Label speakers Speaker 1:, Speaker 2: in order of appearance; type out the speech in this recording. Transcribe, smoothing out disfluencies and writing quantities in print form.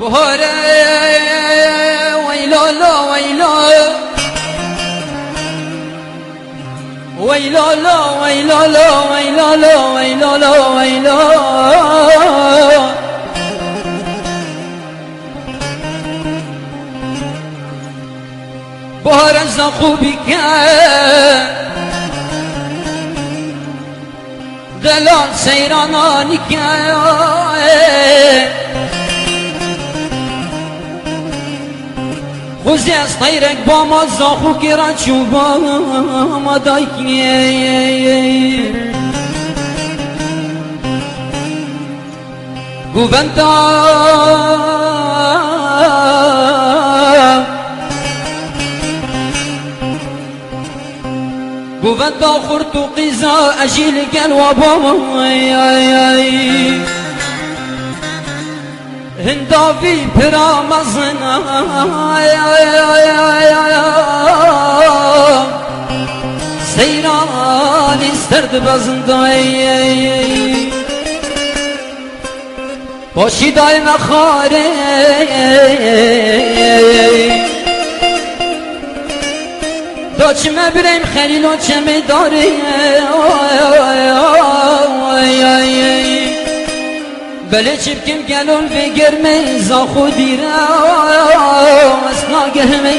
Speaker 1: بهاره ویلالا ویلالا ویلالا ویلالا ویلالا ویلالا بهار از خوبی که دلان سیرانانی که خوزی از طیرک با ما زاخو که را چوبا ما دای گووندا گووندا خورد و قیزا اجیل گل و با هنداوی پرامزن سیرانی سرد بزندای باشی دای نخاره دا چمه بریم خلیل و چمه داره بله چپکم گلون به گرمه زا خودی را اسنا گهمه